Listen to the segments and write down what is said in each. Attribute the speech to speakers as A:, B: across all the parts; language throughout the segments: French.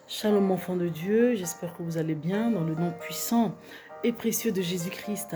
A: Shalom enfants de Dieu, j'espère que vous allez bien dans le nom puissant et précieux de Jésus-Christ.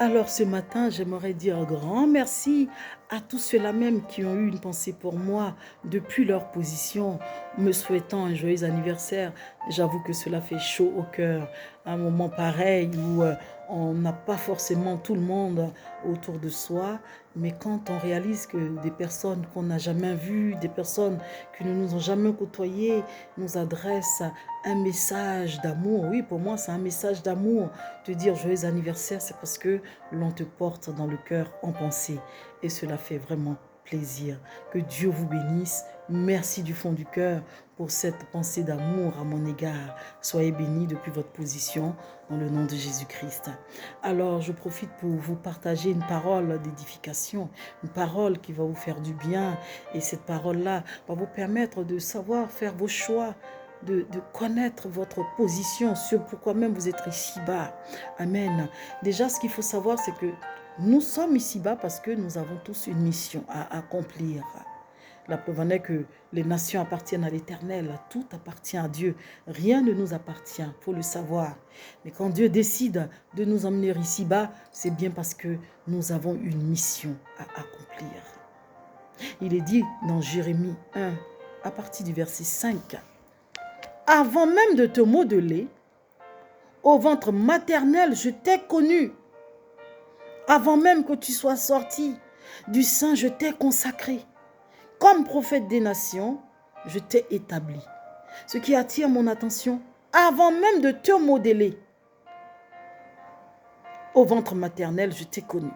A: Alors ce matin, j'aimerais dire un grand merci à tous ceux-là même qui ont eu une pensée pour moi depuis leur position, me souhaitant un joyeux anniversaire. J'avoue que cela fait chaud au cœur, un moment pareil où on n'a pas forcément tout le monde autour de soi, mais quand on réalise que des personnes qu'on n'a jamais vues, des personnes qui ne nous ont jamais côtoyées, nous adressent un message d'amour. Oui, pour moi, c'est un message d'amour. Te dire joyeux anniversaire, c'est parce que l'on te porte dans le cœur en pensée. Et cela fait vraiment plaisir. Que Dieu vous bénisse. Merci du fond du cœur pour cette pensée d'amour à mon égard. Soyez bénis depuis votre position dans le nom de Jésus-Christ. Alors, je profite pour vous partager une parole d'édification, une parole qui va vous faire du bien. Et cette parole-là va vous permettre de savoir faire vos choix, de connaître votre position, sur pourquoi même vous êtes ici-bas. Amen. Déjà, ce qu'il faut savoir, c'est que nous sommes ici-bas parce que nous avons tous une mission à accomplir. La preuve en est que les nations appartiennent à l'Éternel, tout appartient à Dieu. Rien ne nous appartient, il faut le savoir. Mais quand Dieu décide de nous emmener ici-bas, c'est bien parce que nous avons une mission à accomplir. Il est dit dans Jérémie 1, à partir du verset 5, « Avant même de te modeler, au ventre maternel, je t'ai connu. Avant même que tu sois sorti du sein, je t'ai consacré. Comme prophète des nations, je t'ai établi. » Ce qui attire mon attention, avant même de te modeler, au ventre maternel, je t'ai connu.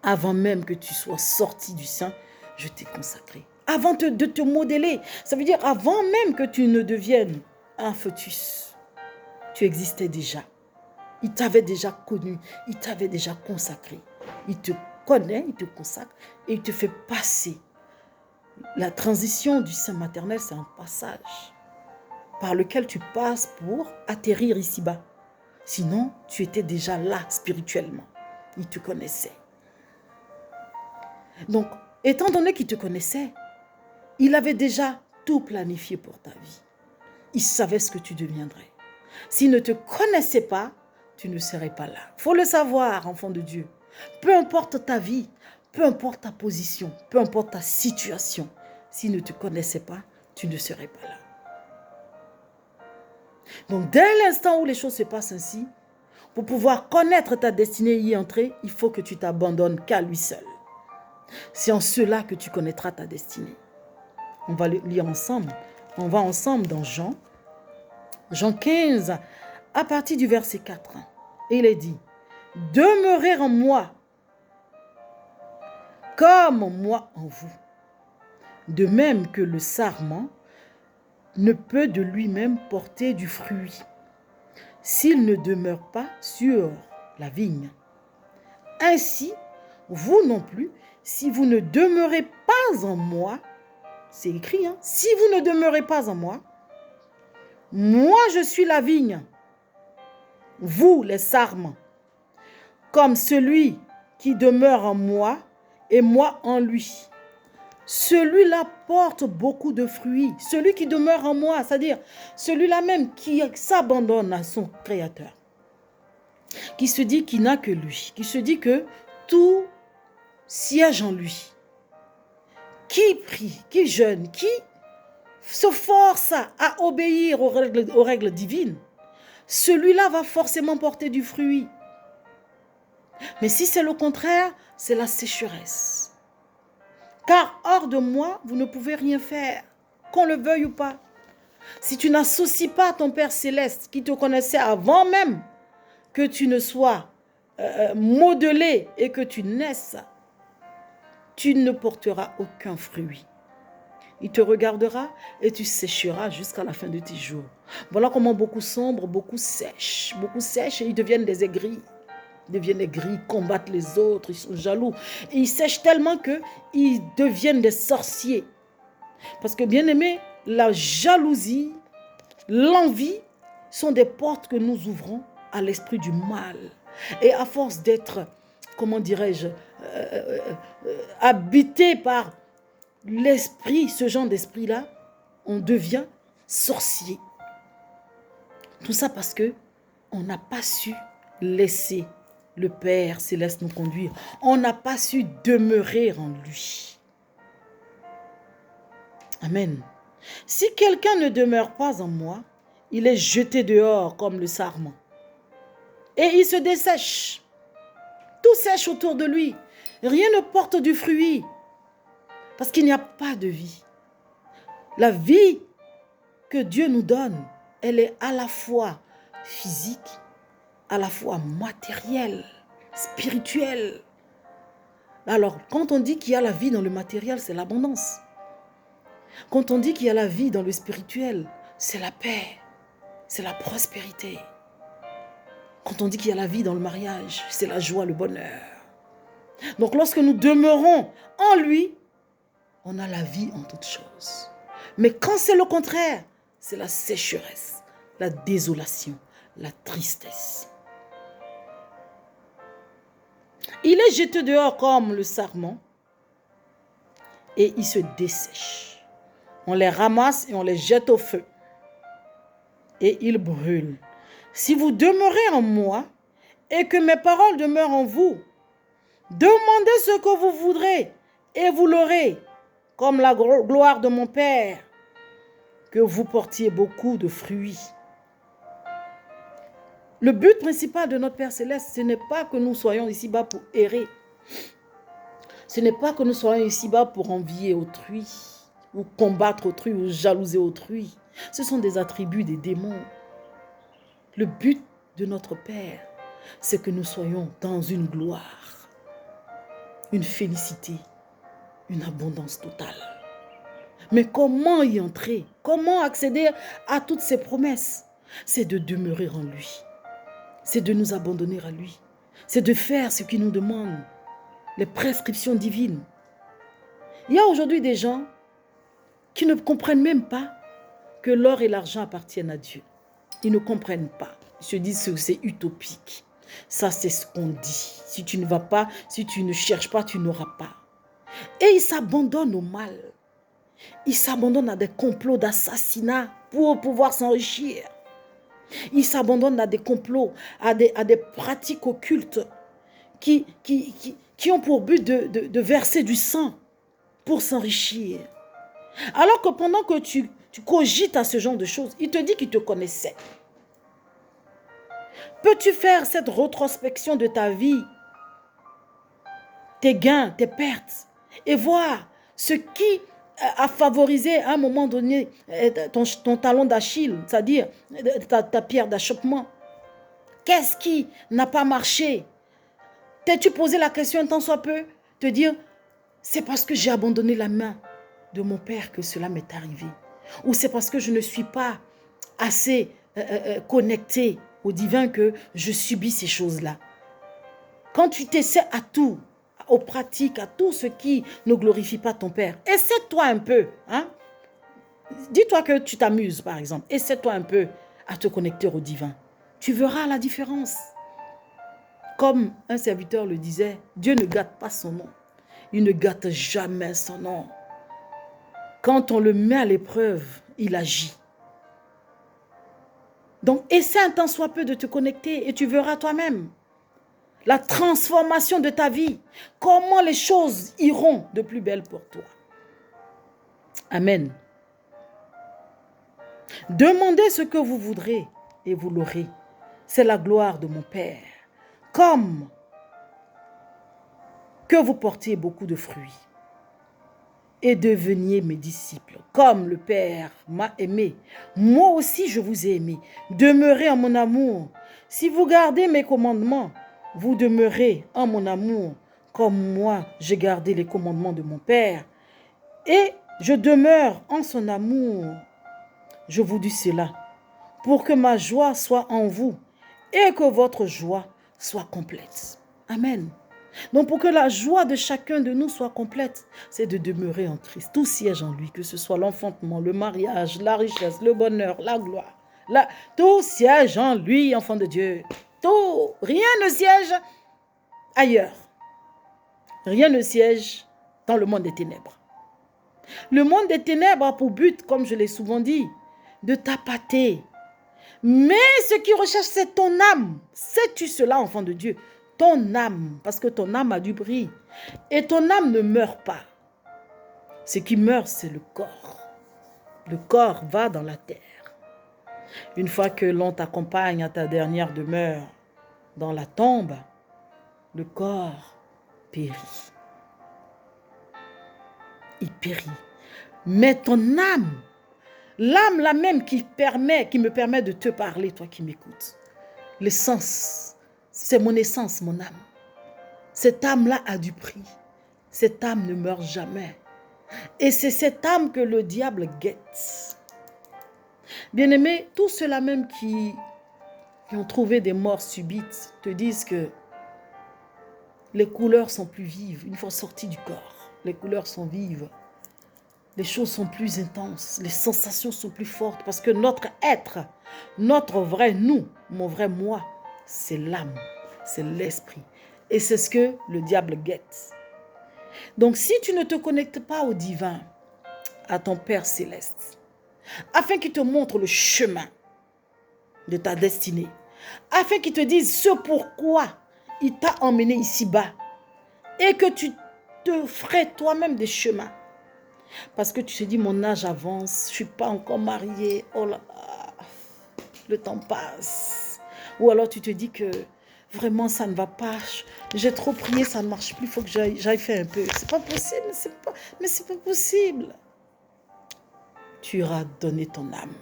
A: Avant même que tu sois sorti du sein, je t'ai consacré. Avant de te modeler, ça veut dire avant même que tu ne deviennes un fœtus, tu existais déjà. Il t'avait déjà connu, il t'avait déjà consacré. Il te connaît, il te consacre et il te fait passer. La transition du sein maternel, c'est un passage par lequel tu passes pour atterrir ici-bas. Sinon, tu étais déjà là spirituellement. Il te connaissait. Donc, étant donné qu'il te connaissait, il avait déjà tout planifié pour ta vie. Il savait ce que tu deviendrais. S'il ne te connaissait pas, tu ne serais pas là. Il faut le savoir, enfant de Dieu. Peu importe ta vie, peu importe ta position, peu importe ta situation, s'il ne te connaissait pas, tu ne serais pas là. Donc, dès l'instant où les choses se passent ainsi, pour pouvoir connaître ta destinée et y entrer, il faut que tu t'abandonnes qu'à lui seul. C'est en cela que tu connaîtras ta destinée. On va le lire ensemble. On va ensemble dans Jean 15, à partir du verset 4. Et il est dit, « Demeurez en moi, comme moi en vous. De même que le sarment ne peut de lui-même porter du fruit, s'il ne demeure pas sur la vigne. Ainsi, vous non plus, si vous ne demeurez pas en moi, c'est écrit, hein, si vous ne demeurez pas en moi, moi je suis la vigne, vous les sarments, comme celui qui demeure en moi et moi en lui. Celui-là porte beaucoup de fruits. Celui qui demeure en moi, c'est-à-dire celui-là même qui s'abandonne à son Créateur, qui se dit qu'il n'a que lui, qui se dit que tout siège en lui, qui prie, qui jeûne, qui se force à obéir aux règles divines, celui-là va forcément porter du fruit. Mais si c'est le contraire, c'est la sécheresse. Car hors de moi, vous ne pouvez rien faire, qu'on le veuille ou pas. Si tu n'associes pas ton Père Céleste, qui te connaissait avant même que tu ne sois modelé et que tu naisses, tu ne porteras aucun fruit. Il te regardera et tu sécheras jusqu'à la fin de tes jours. Voilà comment beaucoup sombrent, beaucoup sèchent et ils deviennent des aigris. Ils deviennent aigris, ils combattent les autres, ils sont jaloux. Et ils sèchent tellement qu'ils deviennent des sorciers. Parce que bien aimé, la jalousie, l'envie sont des portes que nous ouvrons à l'esprit du mal. Et à force d'être, comment dirais-je, habité par l'esprit, ce genre d'esprit-là, on devient sorciers. Tout ça parce que on n'a pas su laisser le Père Céleste nous conduire. On n'a pas su demeurer en lui. Amen. Si quelqu'un ne demeure pas en moi, il est jeté dehors comme le sarment. Et il se dessèche. Tout sèche autour de lui. Rien ne porte du fruit. Parce qu'il n'y a pas de vie. La vie que Dieu nous donne, elle est à la fois physique, à la fois matérielle, spirituelle. Alors, quand on dit qu'il y a la vie dans le matériel, c'est l'abondance. Quand on dit qu'il y a la vie dans le spirituel, c'est la paix, c'est la prospérité. Quand on dit qu'il y a la vie dans le mariage, c'est la joie, le bonheur. Donc, lorsque nous demeurons en lui, on a la vie en toutes choses. Mais quand c'est le contraire, c'est la sécheresse, la désolation, la tristesse. Il est jeté dehors comme le sarment et il se dessèche. On les ramasse et on les jette au feu et ils brûlent. Si vous demeurez en moi et que mes paroles demeurent en vous, demandez ce que vous voudrez et vous l'aurez, comme la gloire de mon Père, que vous portiez beaucoup de fruits. Le but principal de notre Père Céleste, ce n'est pas que nous soyons ici-bas pour errer. Ce n'est pas que nous soyons ici-bas pour envier autrui, ou combattre autrui, ou jalouser autrui. Ce sont des attributs des démons. Le but de notre Père, c'est que nous soyons dans une gloire, une félicité, une abondance totale. Mais comment y entrer? Comment accéder à toutes ces promesses? C'est de demeurer en lui. C'est de nous abandonner à lui. C'est de faire ce qu'il nous demande, les prescriptions divines. Il y a aujourd'hui des gens qui ne comprennent même pas que l'or et l'argent appartiennent à Dieu. Ils ne comprennent pas. Ils se disent que c'est utopique. Ça, c'est ce qu'on dit. Si tu ne vas pas, si tu ne cherches pas, tu n'auras pas. Et ils s'abandonnent au mal. Ils s'abandonnent à des complots d'assassinat pour pouvoir s'enrichir. Ils s'abandonnent à des complots, à des pratiques occultes qui ont pour but de verser du sang pour s'enrichir. Alors que pendant que tu cogites à ce genre de choses, il te dit qu'il te connaissait. Peux-tu faire cette rétrospection de ta vie, tes gains, tes pertes, et voir ce qui a favorisé à un moment donné ton talon d'Achille, c'est-à-dire ta pierre d'achoppement? Qu'est-ce qui n'a pas marché? T'es-tu posé la question un tant soit peu? Te dire, c'est parce que j'ai abandonné la main de mon Père que cela m'est arrivé. Ou c'est parce que je ne suis pas assez connecté au divin que je subis ces choses-là. Quand tu t'essaies à tout, aux pratiques, à tout ce qui ne glorifie pas ton Père, essaie-toi un peu. Hein? Dis-toi que tu t'amuses, par exemple. Essaie-toi un peu à te connecter au divin. Tu verras la différence. Comme un serviteur le disait, Dieu ne gâte pas son nom. Il ne gâte jamais son nom. Quand on le met à l'épreuve, il agit. Donc, essaie un tant soit peu de te connecter et tu verras toi-même la transformation de ta vie. Comment les choses iront de plus belle pour toi. Amen. Demandez ce que vous voudrez et vous l'aurez. C'est la gloire de mon Père. Comme que vous portiez beaucoup de fruits et deveniez mes disciples. Comme le Père m'a aimé, moi aussi je vous ai aimé. Demeurez en mon amour. Si vous gardez mes commandements, vous demeurez en mon amour, comme moi j'ai gardé les commandements de mon Père. Et je demeure en son amour. Je vous dis cela, pour que ma joie soit en vous et que votre joie soit complète. Amen. Donc pour que la joie de chacun de nous soit complète, c'est de demeurer en Christ. Tout siège en lui, que ce soit l'enfantement, le mariage, la richesse, le bonheur, la gloire. Tout siège en lui, enfant de Dieu. Tout, rien ne siège ailleurs. Rien ne siège dans le monde des ténèbres. Le monde des ténèbres a pour but, comme je l'ai souvent dit, de t'appâter. Mais ce qui recherche, c'est ton âme. Sais-tu cela, enfant de Dieu? Ton âme, parce que ton âme a du prix. Et ton âme ne meurt pas. Ce qui meurt, c'est le corps. Le corps va dans la terre. Une fois que l'on t'accompagne à ta dernière demeure dans la tombe, le corps périt. Il périt. Mais ton âme, l'âme la même qui me permet de te parler, toi qui m'écoutes, l'essence, c'est mon essence, mon âme. Cette âme-là a du prix. Cette âme ne meurt jamais. Et c'est cette âme que le diable guette. Bien-aimés, tous ceux-là même qui ont trouvé des morts subites te disent que les couleurs sont plus vives une fois sorties du corps. Les couleurs sont vives. Les choses sont plus intenses. Les sensations sont plus fortes parce que notre être, notre vrai nous, mon vrai moi, c'est l'âme, c'est l'esprit. Et c'est ce que le diable guette. Donc si tu ne te connectes pas au divin, à ton Père céleste, afin qu'il te montre le chemin de ta destinée, afin qu'il te dise ce pourquoi il t'a emmené ici-bas et que tu te ferais toi-même des chemins. Parce que tu te dis, mon âge avance, je ne suis pas encore mariée, oh là là, le temps passe. Ou alors tu te dis que vraiment ça ne va pas, j'ai trop prié, ça ne marche plus, il faut que j'aille faire un peu. C'est pas possible, mais c'est pas possible. Tu iras donner ton âme.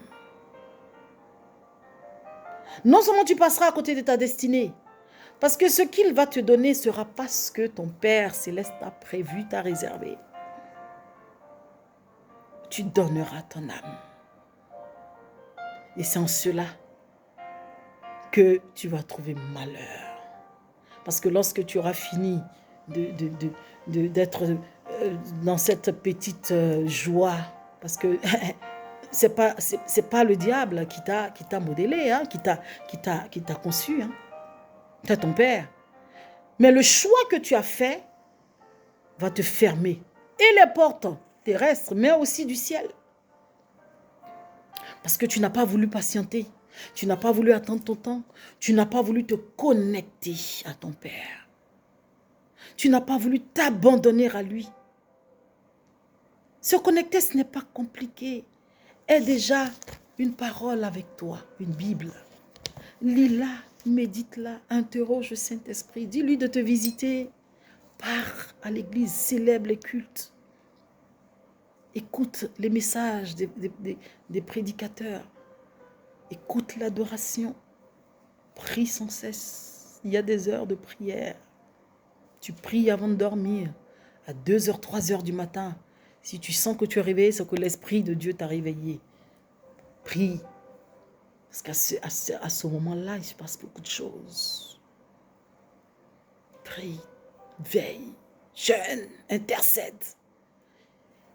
A: Non seulement tu passeras à côté de ta destinée, parce que ce qu'il va te donner sera pas ce que ton Père céleste t'a prévu, t'a réservé. Tu donneras ton âme. Et c'est en cela que tu vas trouver malheur. Parce que lorsque tu auras fini d'être dans cette petite joie, parce que c'est pas le diable qui t'a modélé, hein, qui t'a conçu, hein. C'est ton Père. Mais le choix que tu as fait va te fermer. Et les portes terrestres, mais aussi du ciel. Parce que tu n'as pas voulu patienter. Tu n'as pas voulu attendre ton temps. Tu n'as pas voulu te connecter à ton Père. Tu n'as pas voulu t'abandonner à lui. Se connecter, ce n'est pas compliqué. Aie déjà une parole avec toi, une Bible. Lis-la, médite-la, interroge le Saint-Esprit. Dis-lui de te visiter. Pars à l'église, célèbre les cultes. Écoute les messages des prédicateurs. Écoute l'adoration. Prie sans cesse. Il y a des heures de prière. Tu pries avant de dormir. À 2h, 3h du matin. Si tu sens que tu es réveillé, c'est que l'Esprit de Dieu t'a réveillé. Prie. Parce qu'à ce moment-là, il se passe beaucoup de choses. Prie. Veille. Jeûne. Intercède.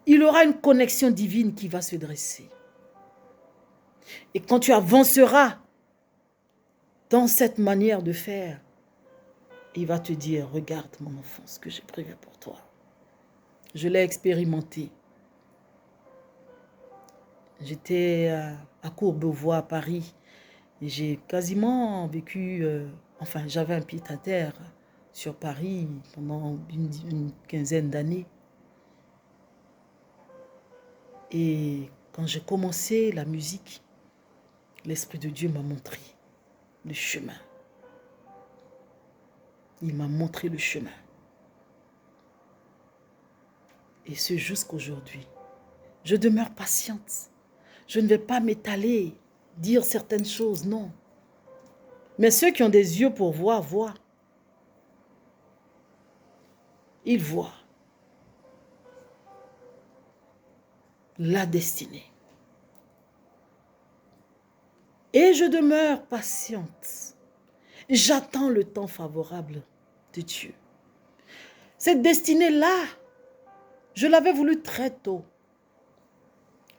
A: Il aura une connexion divine qui va se dresser. Et quand tu avanceras dans cette manière de faire, il va te dire, regarde mon enfant, ce que j'ai prévu pour toi. Je l'ai expérimenté. J'étais à Courbevoie, à Paris. Et j'ai quasiment vécu, j'avais un pied à terre sur Paris pendant une quinzaine d'années. Et quand j'ai commencé la musique, l'Esprit de Dieu m'a montré le chemin. Il m'a montré le chemin. Et ce jusqu'aujourd'hui. Je demeure patiente. Je ne vais pas m'étaler, dire certaines choses, non. Mais ceux qui ont des yeux pour voir, voient. Ils voient la destinée. Et je demeure patiente. J'attends le temps favorable de Dieu. Cette destinée-là, je l'avais voulu très tôt.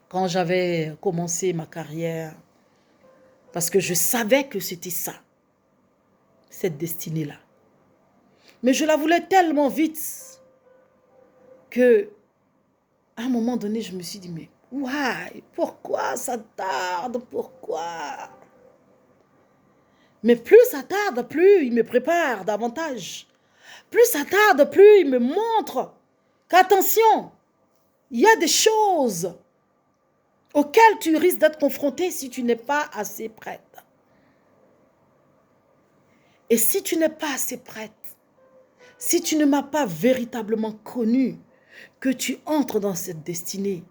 A: Quand j'avais commencé ma carrière, parce que je savais que c'était ça, cette destinée-là. Mais je la voulais tellement vite que, à un moment donné, je me suis dit, mais Why? Pourquoi ça tarde? Pourquoi? Mais plus ça tarde, plus il me prépare davantage. Plus ça tarde, plus il me montre qu'attention, il y a des choses auxquelles tu risques d'être confronté si tu n'es pas assez prête. Et si tu n'es pas assez prête, si tu ne m'as pas véritablement connu, que tu entres dans cette destinée,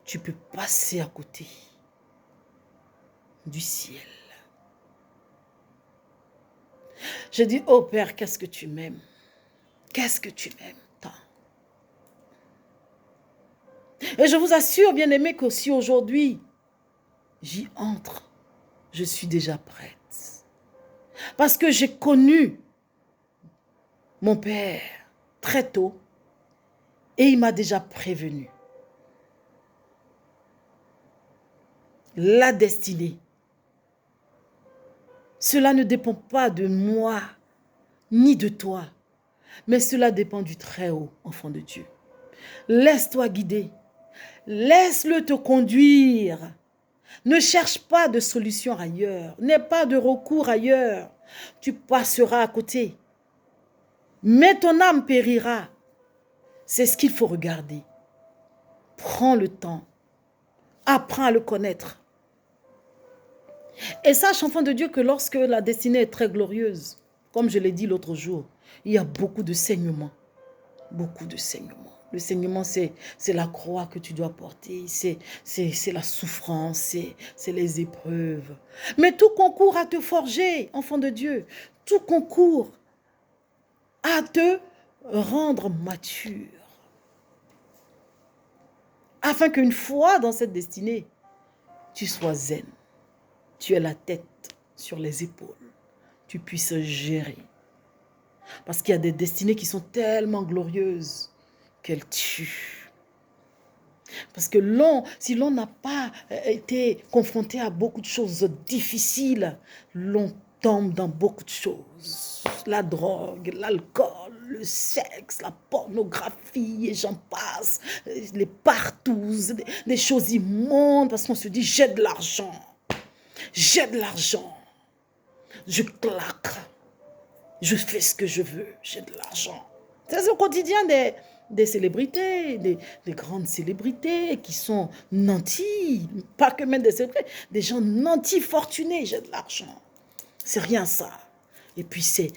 A: tu peux passer à côté du ciel. Je dis, oh Père, qu'est-ce que tu m'aimes? Qu'est-ce que tu m'aimes tant? Et je vous assure, bien-aimés, que si aujourd'hui j'y entre, je suis déjà prête. Parce que j'ai connu mon Père très tôt et il m'a déjà prévenu. La destinée, cela ne dépend pas de moi ni de toi, mais cela dépend du Très-Haut, enfant de Dieu. Laisse-toi guider, laisse-le te conduire. Ne cherche pas de solution ailleurs, n'aie pas de recours ailleurs. Tu passeras à côté, mais ton âme périra. C'est ce qu'il faut regarder. Prends le temps, apprends à le connaître. Et sache, enfant de Dieu, que lorsque la destinée est très glorieuse, comme je l'ai dit l'autre jour, il y a beaucoup de saignements. Beaucoup de saignements. Le saignement, c'est la croix que tu dois porter, c'est la souffrance, c'est les épreuves. Mais tout concourt à te forger, enfant de Dieu. Tout concourt à te rendre mature. Afin qu'une fois dans cette destinée, tu sois zen. Tu aies la tête sur les épaules. Tu puisses gérer. Parce qu'il y a des destinées qui sont tellement glorieuses qu'elles tuent. Parce que si l'on n'a pas été confronté à beaucoup de choses difficiles, l'on tombe dans beaucoup de choses. La drogue, l'alcool, le sexe, la pornographie, et j'en passe, les partous, des choses immondes, parce qu'on se dit, j'ai de l'argent, je claque, je fais ce que je veux, j'ai de l'argent. C'est au quotidien des célébrités, des grandes célébrités qui sont nantis, pas que même des célébrités, des gens nantis, fortunés, j'ai de l'argent. C'est rien ça. Et puis c'est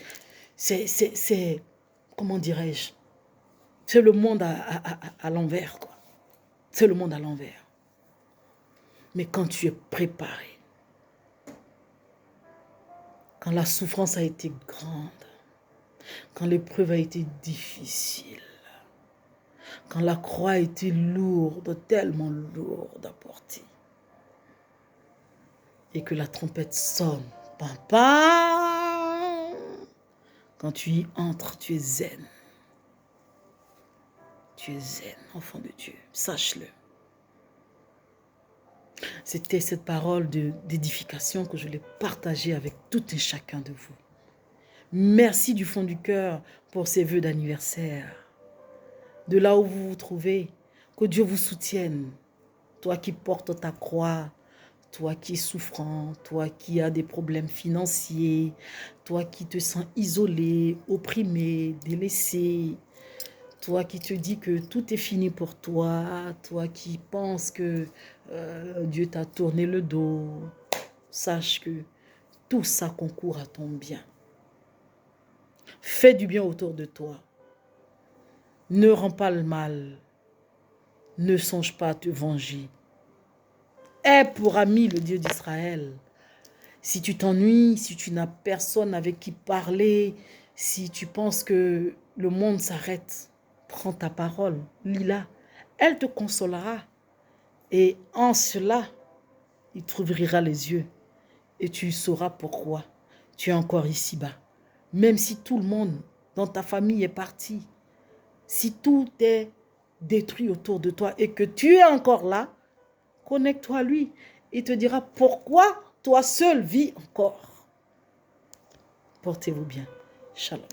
A: comment dirais-je, c'est le monde à l'envers, quoi. C'est le monde à l'envers. Mais quand tu es préparé, quand la souffrance a été grande, quand l'épreuve a été difficile, quand la croix a été lourde, tellement lourde à porter, et que la trompette sonne, pam, pam, quand tu y entres, tu es zen. Tu es zen, enfant de Dieu, sache-le. C'était cette parole d'édification que je voulais partager avec tout et chacun de vous. Merci du fond du cœur pour ces vœux d'anniversaire. De là où vous vous trouvez, que Dieu vous soutienne. Toi qui portes ta croix, toi qui es souffrant, toi qui as des problèmes financiers, toi qui te sens isolé, opprimé, délaissé, toi qui te dis que tout est fini pour toi, toi qui penses que Dieu t'a tourné le dos, sache que tout ça concourt à ton bien. Fais du bien autour de toi. Ne rends pas le mal. Ne songe pas à te venger. Aie pour ami le Dieu d'Israël. Si tu t'ennuies, si tu n'as personne avec qui parler, si tu penses que le monde s'arrête, prends ta parole, lis-la. Elle te consolera. Et en cela, il t'ouvrira les yeux. Et tu sauras pourquoi tu es encore ici-bas. Même si tout le monde dans ta famille est parti, si tout est détruit autour de toi et que tu es encore là, connecte-toi à lui. Il te dira pourquoi toi seul vis encore. Portez-vous bien. Shalom.